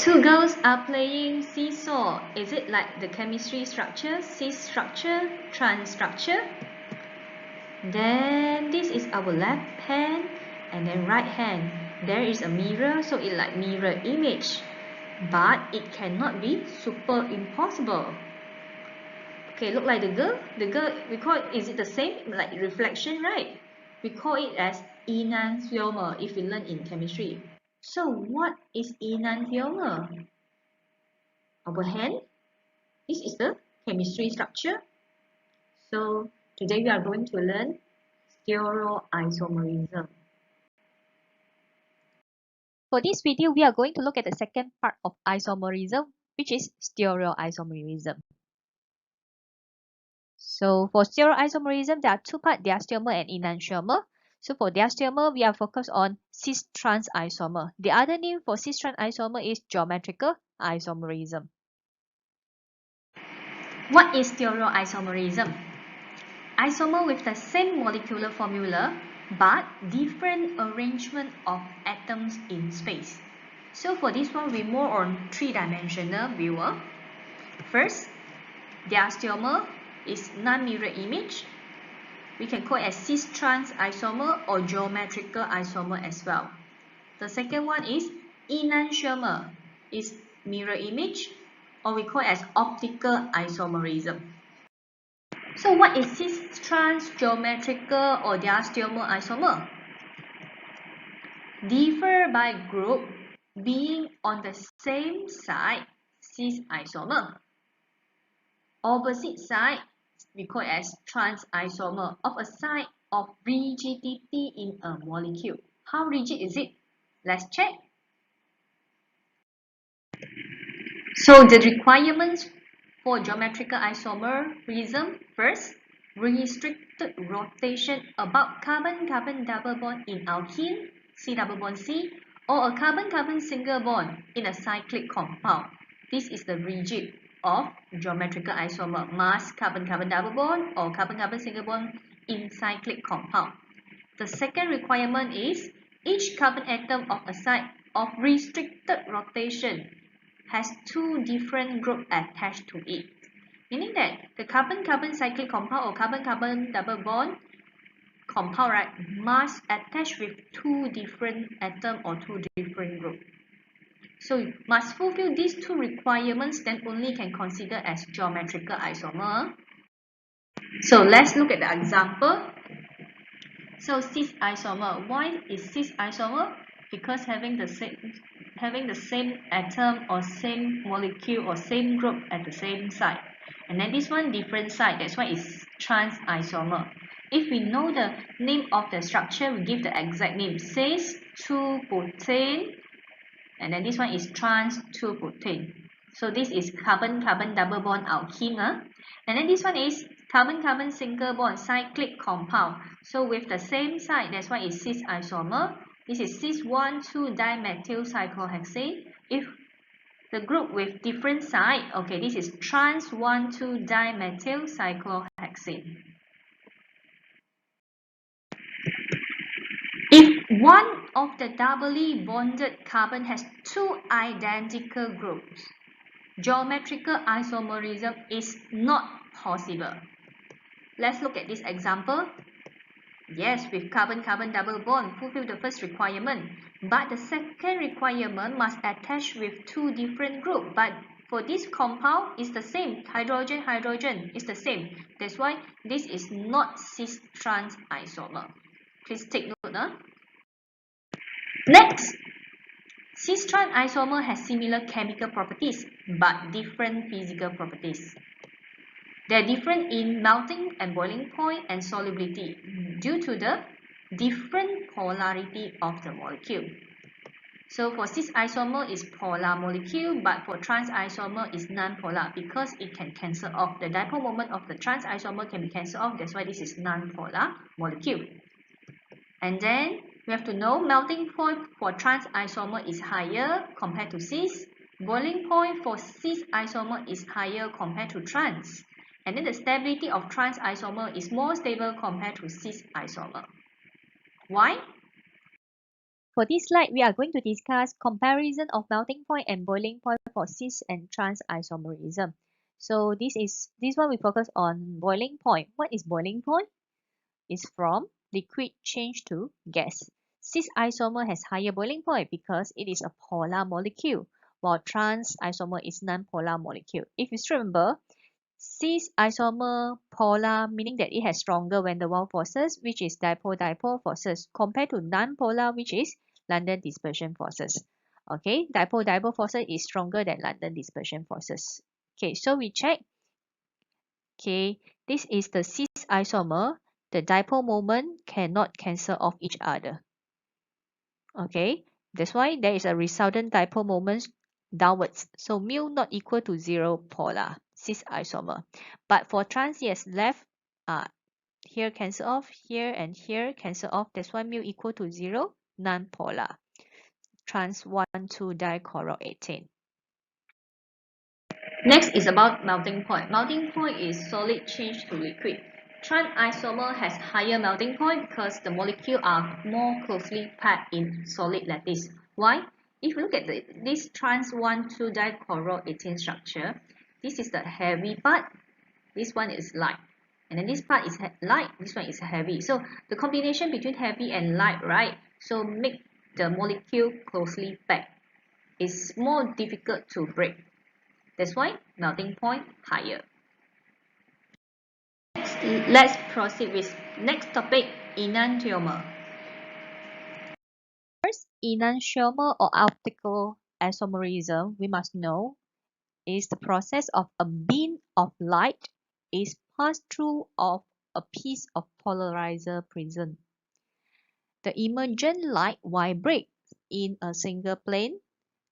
Two girls are playing seesaw. Is it like the chemistry structure, cis structure, trans structure? Then this is our left hand and then right hand. There is a mirror, so it like mirror image. But it cannot be superimposable. Okay, look like the girl. The girl, we call it, is it the same? Like reflection, right? We call it as enantiomer if we learn in chemistry. So what is enantiomer? Our hand. This is the chemistry structure. So today we are going to learn stereoisomerism. For this video, we are going to look at the second part of isomerism, which is stereoisomerism. So for stereoisomerism, there are two parts, diastereomer and enantiomer. So for diastereomer, we are focused on cis-trans isomer. The other name for cis-trans isomer is geometrical isomerism. What is stereoisomerism? Isomer with the same molecular formula but different arrangement of atoms in space. So for this one, we more on three-dimensional viewer. First, diastereomer is non-mirror image. We can call it as cis-trans isomer or geometrical isomer as well. The second one is enantiomer, is mirror image, or we call it as optical isomerism. So what is cis-trans, geometrical, or diastereomer isomer? Differ by group being on the same side, cis isomer. Opposite side, we call it as trans isomer of a side of rigidity in a molecule. How rigid is it? Let's check. So the requirements for geometrical isomerism, first, restricted rotation about carbon-carbon double bond in alkene, C double bond C, or a carbon-carbon single bond in a cyclic compound. This is the rigid of geometrical isomer, mass carbon-carbon double bond or carbon-carbon single bond in cyclic compound. The second requirement is each carbon atom of a side of restricted rotation has two different groups attached to it. Meaning that the carbon-carbon cyclic compound or carbon-carbon double bond compound, right, must attach with two different atoms or two different groups. So you must fulfill these two requirements, then only can consider as geometrical isomer. So let's look at the example. So cis isomer. Why is cis isomer? Because having the same atom or same molecule or same group at the same side. And then this one different side. That's why it's trans isomer. If we know the name of the structure, we give the exact name. Cis 2-butane. And then this one is trans 2-butane. So this is carbon-carbon double bond alkene. And then this one is carbon-carbon single bond cyclic compound. So with the same side, that's why it's cis isomer. This is cis-1,2-dimethyl cyclohexane. If the group with different side, okay, this is trans-1,2-dimethyl cyclohexane. If one of the doubly bonded carbon has two identical groups, geometrical isomerism is not possible. Let's look at this example. Yes, with carbon-carbon double bond, fulfill the first requirement. But the second requirement must attach with two different groups. But for this compound, it's the same. Hydrogen is the same. That's why this is not cis-trans isomer. Please take note. Next, cis-trans isomer has similar chemical properties but different physical properties. They are different in melting and boiling point and solubility due to the different polarity of the molecule. So for cis isomer is polar molecule, but for trans isomer is non-polar because it can cancel off. The dipole moment of the trans isomer can be cancelled off. That's why this is non-polar molecule. And then we have to know melting point for trans isomer is higher compared to cis. Boiling point for cis isomer is higher compared to trans. And then the stability of trans isomer is more stable compared to cis isomer. Why? For this slide, we are going to discuss comparison of melting point and boiling point for cis and trans isomerism. So this one we focus on boiling point. What is boiling point? It's from liquid change to gas. Cis isomer has higher boiling point because it is a polar molecule, while trans isomer is non-polar molecule. If you still remember, cis isomer polar meaning that it has stronger van der Waals forces, which is dipole-dipole forces, compared to non-polar, which is London dispersion forces. Okay, dipole-dipole forces is stronger than London dispersion forces. Okay, so we check. Okay, this is the cis isomer. The dipole moment cannot cancel off each other. Okay, that's why there is a resultant dipole moment downwards. So mu not equal to 0 polar, cis isomer. But for trans, yes, left, here cancel off, here and here cancel off. That's why mu equal to 0, non-polar. Trans 1,2 dichloroethane. Next is about melting point. Melting point is solid change to liquid. Trans isomer has higher melting point because the molecules are more closely packed in solid lattice. Why? If you look at this trans 1,2 dichloroethane structure, this is the heavy part, this one is light. And then this part is light, this one is heavy. So the combination between heavy and light, right? So make the molecule closely packed. It's more difficult to break. That's why melting point higher. Let's proceed with next topic, enantiomer. First, enantiomer or optical isomerism, we must know, is the process of a beam of light is passed through of a piece of polarizer prism. The emergent light vibrates in a single plane,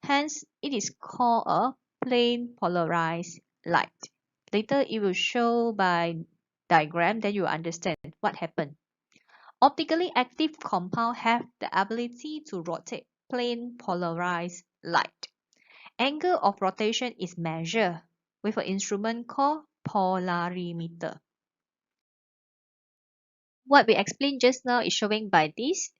hence it is called a plane polarized light. Later it will show by diagram, then you understand what happened. Optically active compounds have the ability to rotate plane polarized light. Angle of rotation is measured with an instrument called polarimeter. What we explained just now is showing by this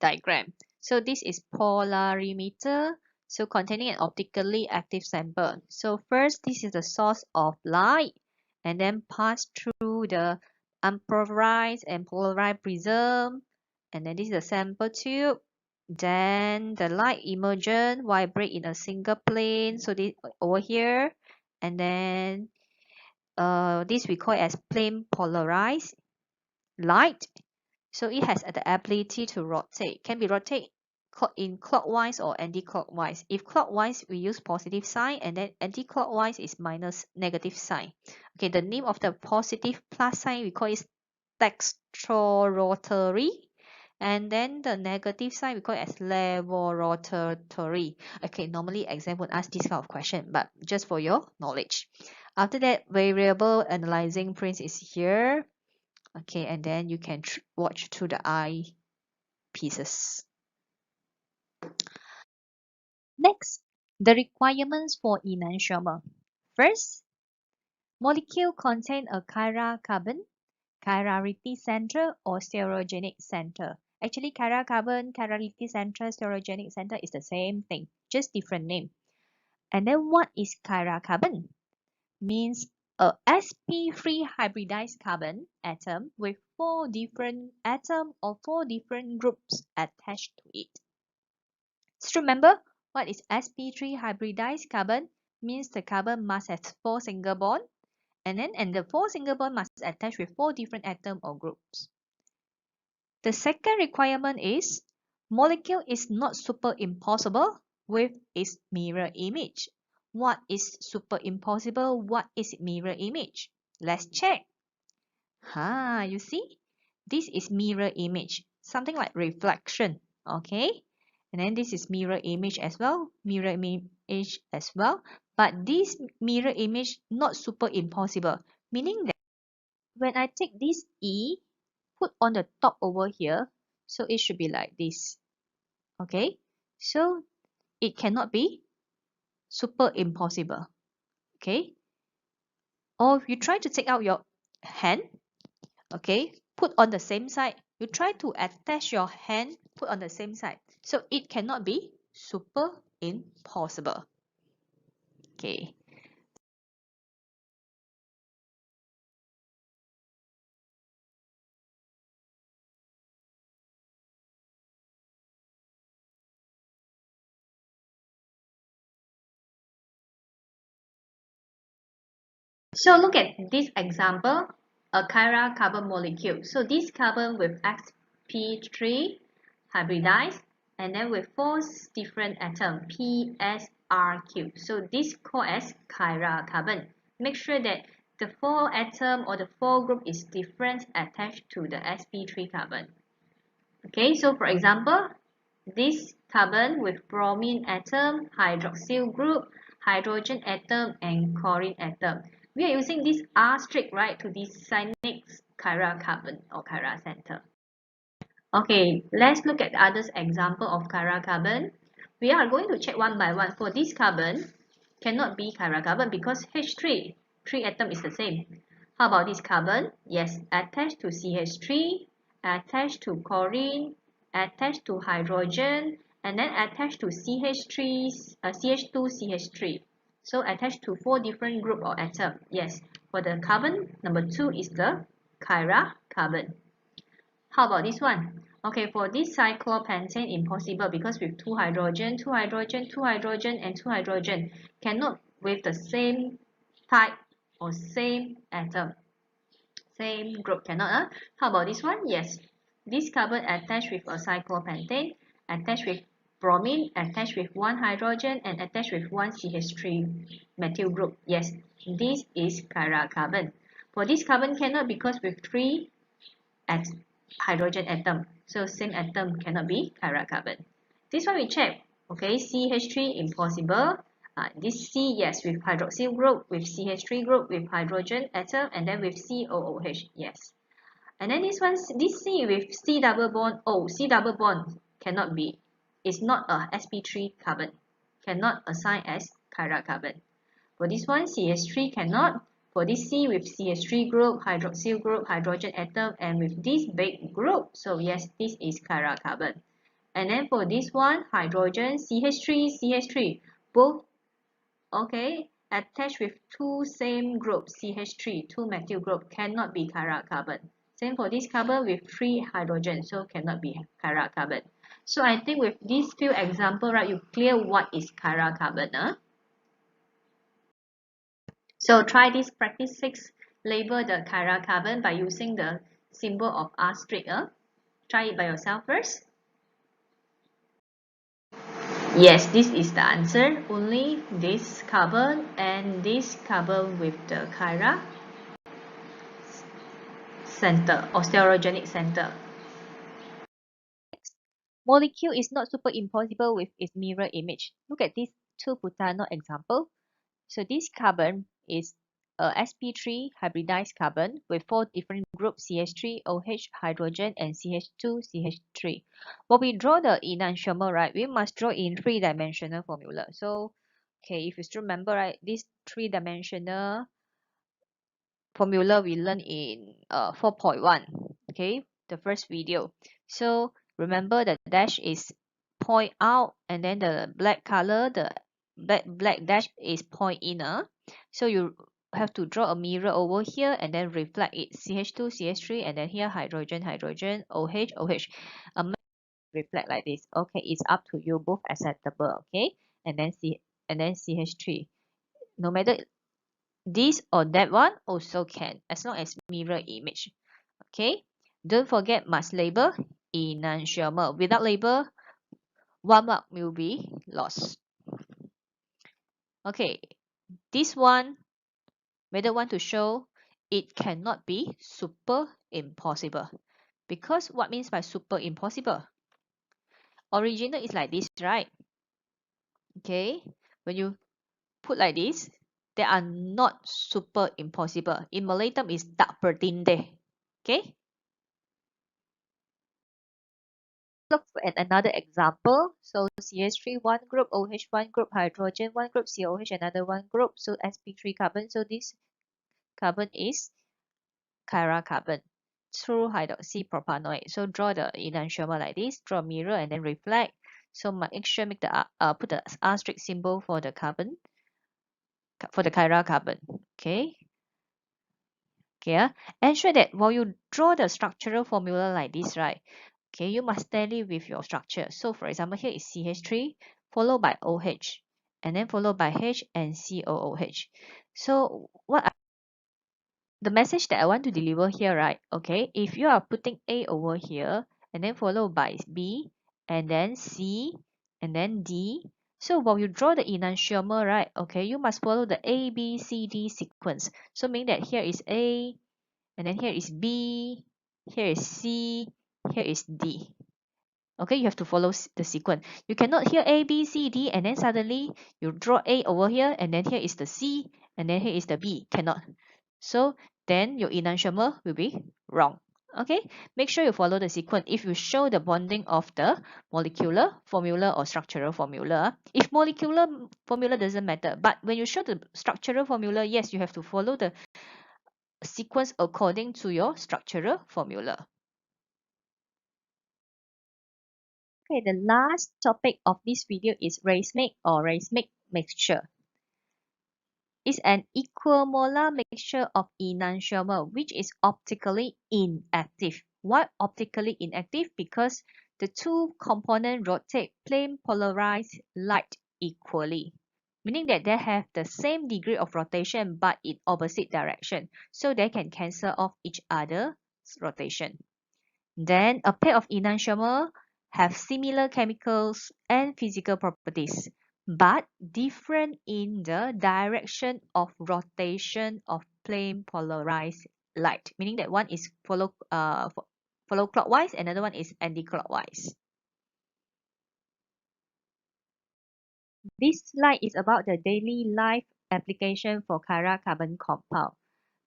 diagram. So this is polarimeter, so containing an optically active sample. So first, this is the source of light, and then pass through the unpolarized and polarized prism, and then this is the sample tube. Then the light emergent vibrate in a single plane, so this over here, and then this we call as plane polarized light. So it has the ability to rotate, can be rotate in clockwise or anti-clockwise. If clockwise, we use positive sign, and then anti-clockwise is minus negative sign. Okay, the name of the positive plus sign, we call it dextrorotary, and then the negative sign, we call it as levorotatory. Okay, normally exam would ask this kind of question, but just for your knowledge. After that, variable analyzing prints is here. Okay, and then you can watch through the eye pieces. Next, the requirements for enantiomer. First, molecule contain a chiral carbon, chirality center, or stereogenic center. Actually, chiral carbon, chirality center, stereogenic center is the same thing, just different name. And then what is chiral carbon? Means a sp3 hybridized carbon atom with 4 different atoms or 4 different groups attached to it. So remember, what is sp3 hybridized carbon? Means the carbon must have 4 single bond, and the 4 single bond must attach with 4 different atoms or groups. The second requirement is molecule is not superimposable with its mirror image. What is superimposable? What is mirror image? Let's check. You see? This is mirror image, something like reflection, okay? And then this is mirror image as well, mirror image as well. But this mirror image not superimposable, meaning that when I take this E, put on the top over here, so it should be like this, okay? So it cannot be superimposable, okay? Or if you try to take out your hand, okay, put on the same side. You try to attach your hand, put on the same side. So it cannot be super impossible. Okay. So look at this example, a chiral carbon molecule. So this carbon with sp3 hybridized and then with four different atoms, p, s, r, q. So this called as chiral carbon. Make sure that the four atom or the four group is different attached to the sp3 carbon. Okay, so for example, this carbon with bromine atom, hydroxyl group, hydrogen atom, and chlorine atom. We are using this R strict, right, to designate chiral carbon or chiral center. Okay, let's look at others example of chiral carbon. We are going to check one by one. For this carbon, cannot be chiral carbon because H3, 3 atom is the same. How about this carbon? Yes, attached to CH3, attached to chlorine, attached to hydrogen, and then attached to CH3, CH2, CH3. So attached to 4 different group or atom. Yes, for the carbon, number 2 is the chiral carbon. How about this one? Okay, for this cyclopentane, impossible because with 2 hydrogen, 2 hydrogen, 2 hydrogen, and 2 hydrogen cannot with the same type or same atom. Same group cannot. How about this one? Yes. This carbon attached with a cyclopentane, attached with bromine, attached with 1 hydrogen, and attached with 1 CH3 methyl group. Yes, this is chiral carbon. For this carbon cannot because with 3 at hydrogen atom. So same atom cannot be chiral carbon. This one we check. Okay, CH3 impossible. This C, yes, with hydroxyl group, with CH3 group, with hydrogen atom, and then with COOH, yes. And then this one, this C with C double bond O, C double bond cannot be. It's not a sp3 carbon. Cannot assign as chiral carbon. For this one, CH3 cannot. For this C with CH3 group, hydroxyl group, hydrogen atom, and with this big group. So yes, this is chiral carbon. And then for this one, hydrogen, CH3, CH3, both, okay, attached with 2 same groups, CH3, 2 methyl group, cannot be chiral carbon. Same for this carbon with 3 hydrogen, so cannot be chiral carbon. So I think with these few examples, right, you clear what is chiral carbon. So try this practice 6. Label the chiral carbon by using the symbol of R strict. Try it by yourself first. Yes, this is the answer. Only this carbon and this carbon with the chiral center or stereogenic center. Molecule is not super impossible with its mirror image. Look at this 2-butanol example. So this carbon is a sp3 hybridized carbon with 4 different groups, CH3, OH, hydrogen, and CH2, CH3. When we draw the enantiomer, right, we must draw in 3-dimensional formula. So, okay, if you still remember, right, this 3-dimensional formula we learned in 4.1, okay, the first video. So remember the dash is point out, and then the black color, the black dash is point in. So you have to draw a mirror over here and then reflect it, CH2, CH3, and then here hydrogen, hydrogen, OH, OH. Reflect like this. Okay, it's up to you, both acceptable. Okay, and then CH3. No matter this or that one also can, as long as mirror image. Okay, don't forget must label enantiomer. Without label, 1 mark will be lost. Okay, this one, whether want to show it cannot be super impossible. Because what means by super impossible? Original is like this, right? Okay, when you put like this, they are not super impossible. In Malay term is tak pertinde. Okay, look at another example. So CH3 one group, OH one group, hydrogen one group, COH another one group. So sp3 carbon. So this carbon is chiral carbon through hydroxypropanoid. So draw the enantiomer like this, draw a mirror and then reflect. So make sure make the put the asterisk symbol for the carbon, for the chiral carbon. Okay. Okay. Ensure that while you draw the structural formula like this, right? Okay, you must tally with your structure. So for example, here is CH3 followed by OH, and then followed by H and COOH. So the message that I want to deliver here, right? Okay, if you are putting A over here and then followed by B and then C and then D. So while you draw the enantiomer, right? Okay, you must follow the A, B, C, D sequence. So meaning that here is A and then here is B, here is C, here is D. Okay, you have to follow the sequence. You cannot hear A, B, C, D, and then suddenly you draw A over here, and then here is the C, and then here is the B. Cannot. So then your enantiomer will be wrong. Okay, make sure you follow the sequence. If you show the bonding of the molecular formula or structural formula, if molecular formula doesn't matter, but when you show the structural formula, yes, you have to follow the sequence according to your structural formula. Okay, the last topic of this video is racemic or racemic mixture. It's an equimolar mixture of enantiomer which is optically inactive. Why optically inactive? Because the two components rotate plane polarized light equally, meaning that they have the same degree of rotation but in opposite direction, so they can cancel off each other's rotation. Then a pair of enantiomer have similar chemicals and physical properties, but different in the direction of rotation of plane polarized light, meaning that one is follow clockwise, another one is anti-clockwise. This slide is about the daily life application for chiral carbon compound.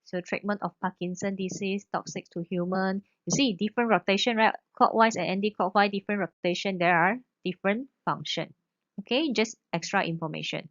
So treatment of Parkinson disease, toxic to human. You see different rotation, right? Clockwise and anti-clockwise, different rotation. There are different function. Okay, just extra information.